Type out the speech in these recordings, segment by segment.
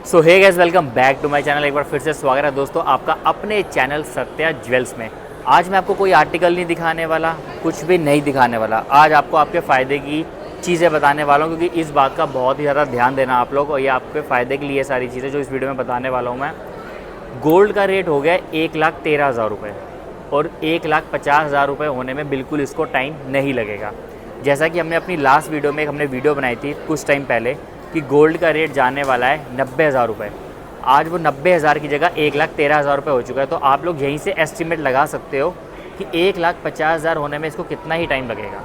So hey guys, welcome back to my channel. एक बार फिर से स्वागत है दोस्तों आपका अपने चैनल सत्या ज्वेल्स में। आज मैं आपको कोई आर्टिकल नहीं दिखाने वाला, कुछ भी नहीं दिखाने वाला। आज आपको आपके फ़ायदे की चीज़ें बताने वाला हूँ, क्योंकि इस बात का बहुत ही ज़्यादा ध्यान देना आप लोग, और ये आपके फ़ायदे के लिए सारी चीज़ें जो इस वीडियो में बताने वाला हूँ मैं। गोल्ड का रेट हो गया 1,13,000 रुपये, और 1,50,000 रुपये होने में बिल्कुल इसको टाइम नहीं लगेगा। जैसा कि हमने अपनी लास्ट वीडियो में हमने वीडियो बनाई थी कुछ टाइम पहले कि गोल्ड का रेट जाने वाला है 90,000 रुपये। आज वो 90,000 की जगह 1,13,000 रुपये हो चुका है। तो आप लोग यहीं से एस्टिमेट लगा सकते हो कि 1,50,000 होने में इसको कितना ही टाइम लगेगा।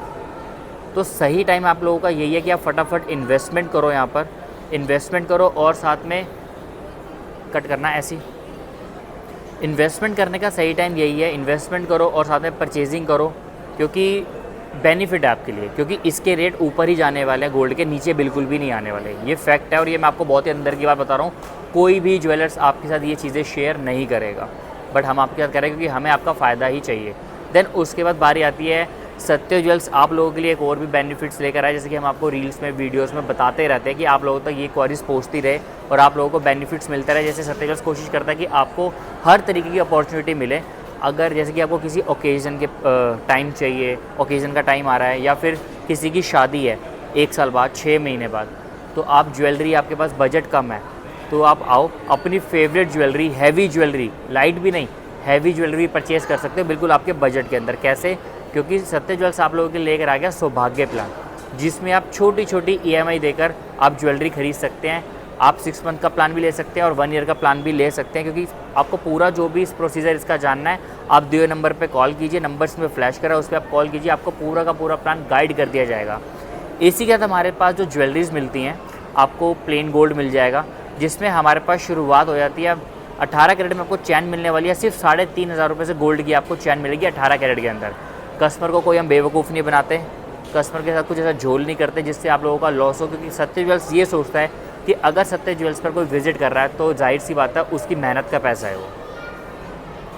तो सही टाइम आप लोगों का यही है कि आप फटाफट इन्वेस्टमेंट करो, यहाँ पर इन्वेस्टमेंट करो, और साथ में कट करना ऐसी इन्वेस्टमेंट करने का सही टाइम यही है। इन्वेस्टमेंट करो और साथ में परचेजिंग करो, क्योंकि बेनिफिट है आपके लिए, क्योंकि इसके रेट ऊपर ही जाने वाले हैं, गोल्ड के नीचे बिल्कुल भी नहीं आने वाले। ये फैक्ट है, और ये मैं आपको बहुत ही अंदर की बात बता रहा हूँ। कोई भी ज्वेलर्स आपके साथ ये चीज़ें शेयर नहीं करेगा, बट हम आपके साथ करें, क्योंकि हमें आपका फ़ायदा ही चाहिए। देन उसके बाद बारी आती है सत्य ज्वेल्स आप लोगों के लिए एक और भी बेनिफिट्स लेकर आए, जैसे कि हम आपको रील्स में, वीडियोस में बताते रहते हैं कि आप लोगों तक ये क्वारीज पहुँचती रहे और आप लोगों को बेनिफिट्स मिलते रहे। जैसे सत्य ज्वेल्स कोशिश करता है कि आपको हर तरीके की अपॉर्चुनिटी मिले। अगर जैसे कि आपको किसी ओकेज़न के टाइम चाहिए, ओकेज़न का टाइम आ रहा है, या फिर किसी की शादी है 1 साल बाद, 6 महीने बाद, तो आप ज्वेलरी, आपके पास बजट कम है, तो आप आओ, अपनी favourite jewellery, heavy jewellery, light भी नहीं, हैवी ज्वेलरी परचेज़ कर सकते हो बिल्कुल आपके बजट के अंदर। कैसे? क्योंकि सत्य ज्वेल्स आप लोगों के लेकर आ गया सौभाग्य प्लान, जिसमें आप छोटी छोटी EMI देकर आप ज्वेलरी खरीद सकते हैं। आप 6 मंथ का प्लान भी ले सकते हैं और 1 ईयर का प्लान भी ले सकते हैं, क्योंकि आपको पूरा जो भी इस प्रोसीजर इसका जानना है, आप दिए नंबर पे कॉल कीजिए, नंबर्स में फ्लैश करा, उस पर आप कॉल कीजिए, आपको पूरा का पूरा प्लान गाइड कर दिया जाएगा। इसी के साथ हमारे पास जो ज्वेलरीज मिलती हैं, आपको प्लेन गोल्ड मिल जाएगा, जिसमें हमारे पास शुरुआत हो जाती है 18 कैरेट में। आपको चैन मिलने वाली है सिर्फ 3,500 रुपये से, गोल्ड की आपको चैन मिलेगी 18 कैरेट के अंदर। कस्टमर को कोई हम बेवकूफ़ नहीं बनाते, कस्टमर के साथ कुछ ऐसा झोल नहीं करते जिससे आप लोगों का लॉस हो, क्योंकि सत्य ज्वेल्स ये सोचता है कि अगर सत्य ज्वेल्स पर कोई विजिट कर रहा है तो जाहिर सी बात है उसकी मेहनत का पैसा है वो,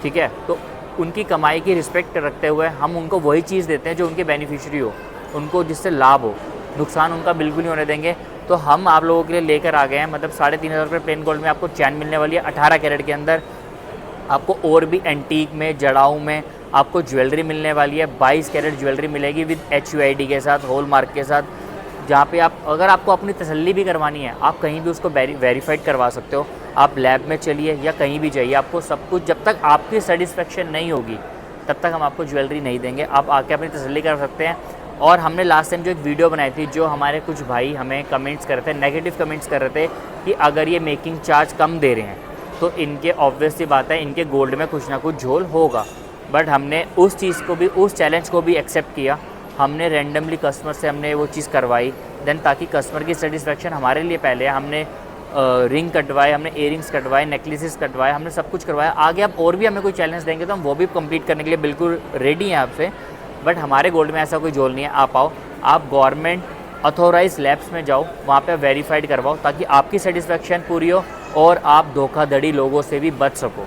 ठीक है। तो उनकी कमाई की रिस्पेक्ट रखते हुए हम उनको वही चीज़ देते हैं जो उनके बेनिफिशियरी हो, उनको जिससे लाभ हो, नुकसान उनका बिल्कुल नहीं होने देंगे। तो हम आप लोगों के लिए लेकर आ गए हैं, मतलब 3,500 रुपये प्लेन गोल्ड में आपको चैन मिलने वाली है 18 कैरेट के अंदर। आपको और भी एंटीक में, जड़ाऊ में आपको ज्वेलरी मिलने वाली है। 22 कैरेट ज्वेलरी मिलेगी विद HUID के साथ, हॉल मार्क के साथ, जहाँ पे आप, अगर आपको अपनी तसल्ली भी करवानी है, आप कहीं भी उसको वेरीफाइड करवा सकते हो। आप लैब में चलिए या कहीं भी जाइए, आपको सब कुछ, जब तक आपकी सेटिस्फेक्शन नहीं होगी तब तक हम आपको ज्वेलरी नहीं देंगे। आप आके अपनी तसल्ली कर सकते हैं। और हमने लास्ट टाइम जो एक वीडियो बनाई थी, जो हमारे कुछ भाई हमें कमेंट्स कर रहे थे, नेगेटिव कमेंट्स कर रहे थे कि अगर ये मेकिंग चार्ज कम दे रहे हैं तो इनके, ऑब्वियस सी बात है, इनके गोल्ड में कुछ ना कुछ झोल होगा। बट हमने उस चीज़ को भी, उस चैलेंज को भी एक्सेप्ट किया। हमने रैंडमली कस्टमर से हमने वो चीज़ करवाई, देन ताकि कस्टमर की सेटिस्फेक्शन हमारे लिए पहले है। हमने रिंग कटवाए, हमने इयरिंग्स कटवाए, नेकलेसेस कटवाए, हमने सब कुछ करवाया। आगे आप और भी हमें कोई चैलेंज देंगे तो हम वो भी कंप्लीट करने के लिए बिल्कुल रेडी हैं आपसे। बट हमारे गोल्ड में ऐसा कोई झोल नहीं है। आप आओ, आप गवर्नमेंट अथोराइज लैब्स में जाओ, वहाँ पे वेरीफाइड करवाओ, ताकि आपकी सेटिस्फेक्शन पूरी हो और आप धोखाधड़ी लोगों से भी बच सको।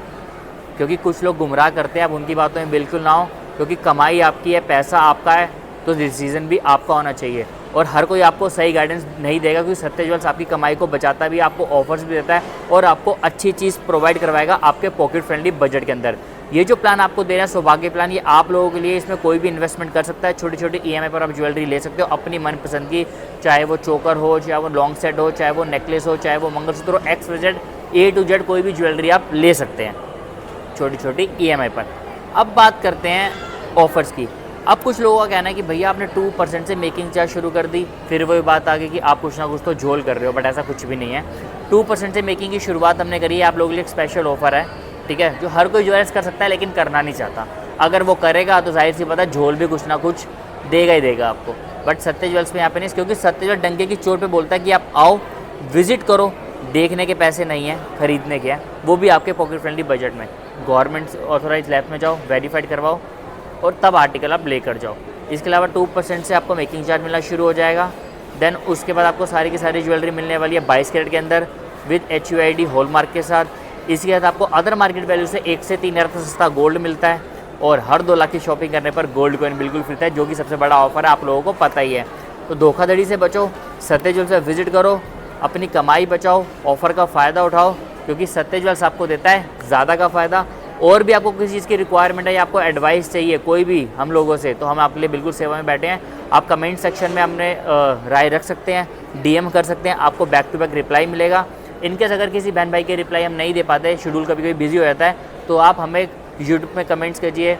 क्योंकि कुछ लोग गुमराह करते हैं, आप उनकी बातों में बिल्कुल ना हो, क्योंकि कमाई आपकी है, पैसा आपका है, तो डिसीजन भी आपका होना चाहिए। और हर कोई आपको सही गाइडेंस नहीं देगा, क्योंकि सत्य ज्वेल्स आपकी कमाई को बचाता भी, आपको ऑफर्स भी देता है और आपको अच्छी चीज़ प्रोवाइड करवाएगा आपके पॉकेट फ्रेंडली बजट के अंदर। ये जो प्लान आपको दे रहा है सौभाग्य प्लान, ये आप लोगों के लिए, इसमें कोई भी इन्वेस्टमेंट कर सकता है। छोटी छोटी EMI पर आप ज्वेलरी ले सकते हो अपनी मनपसंद की, चाहे वो चोकर हो, चाहे वो लॉन्ग सेट हो, चाहे वो नेकलेस हो, चाहे वो मंगलसूत्र हो, XYZ A to Z कोई भी ज्वेलरी आप ले सकते हैं छोटी छोटी EMI पर। अब बात करते हैं ऑफ़र्स की। अब कुछ लोगों का कहना है कि भैया आपने 2% से मेकिंग चार्ज शुरू कर दी, फिर वही बात आ गई कि आप कुछ ना कुछ तो झोल कर रहे हो। बट ऐसा कुछ भी नहीं है। 2% से मेकिंग की शुरुआत हमने करी है। आप लोगों के लिए एक स्पेशल ऑफर है, ठीक है, जो हर कोई ज्वेलर्स कर सकता है लेकिन करना नहीं चाहता। अगर वो करेगा तो जाहिर सी बात है झोल भी कुछ ना कुछ देगा ही देगा आपको। बट सत्य ज्वेल्स में यहाँ पे नहीं, क्योंकि सत्य ज्वेल्स डंके की चोट पे बोलता है कि आप आओ, विजिट करो, देखने के पैसे नहीं हैं, खरीदने के हैं, वो भी आपके पॉकेट फ्रेंडली बजट में। गवर्नमेंट ऑथोराइज लैब में जाओ, वेरीफाइड करवाओ और तब आर्टिकल आप लेकर जाओ। इसके अलावा 2% से आपको मेकिंग चार्ज मिलना शुरू हो जाएगा। देन उसके बाद आपको सारी की सारी ज्वेलरी मिलने वाली है 22 कैरेट के अंदर विद HUID हॉल मार्क के साथ। इसके साथ आपको अदर मार्केट वैल्यू से 1 से 3 हज़ार का सस्ता गोल्ड मिलता है, और हर 2 लाख की शॉपिंग करने पर गोल्ड कॉइन बिल्कुल फ्री है, जो कि सबसे बड़ा ऑफर है, आप लोगों को पता ही है। तो धोखाधड़ी से बचो, सत्य ज्वेल्स से विजिट करो, अपनी कमाई बचाओ, ऑफ़र का फ़ायदा उठाओ, क्योंकि सत्य ज्वेल्स आपको देता है ज़्यादा का फ़ायदा। और भी आपको किसी चीज़ की रिक्वायरमेंट है या आपको एडवाइस चाहिए कोई भी हम लोगों से, तो हम आपके लिए बिल्कुल सेवा में बैठे हैं। आप कमेंट सेक्शन में अपने राय रख सकते हैं, DM कर सकते हैं, आपको बैक टू बैक रिप्लाई मिलेगा। इनकेस अगर किसी बहन भाई के रिप्लाई हम नहीं दे पाते, शेड्यूल कभी कभी बिजी हो जाता है, तो आप हमें यूट्यूब में कमेंट्स कीजिए,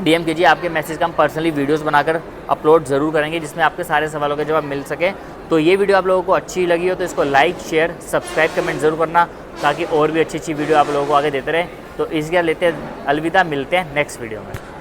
DM कीजिए। आपके मैसेज का हम पर्सनली वीडियोस बनाकर अपलोड ज़रूर करेंगे, जिसमें आपके सारे सवालों के जवाब मिल सके। तो ये वीडियो आप लोगों को अच्छी लगी हो तो इसको लाइक, शेयर, सब्सक्राइब, कमेंट ज़रूर करना, ताकि और भी अच्छी अच्छी वीडियो आप लोगों को आगे देते रहे। तो इसके लेते हैं अलविदा, मिलते हैं नेक्स्ट वीडियो में।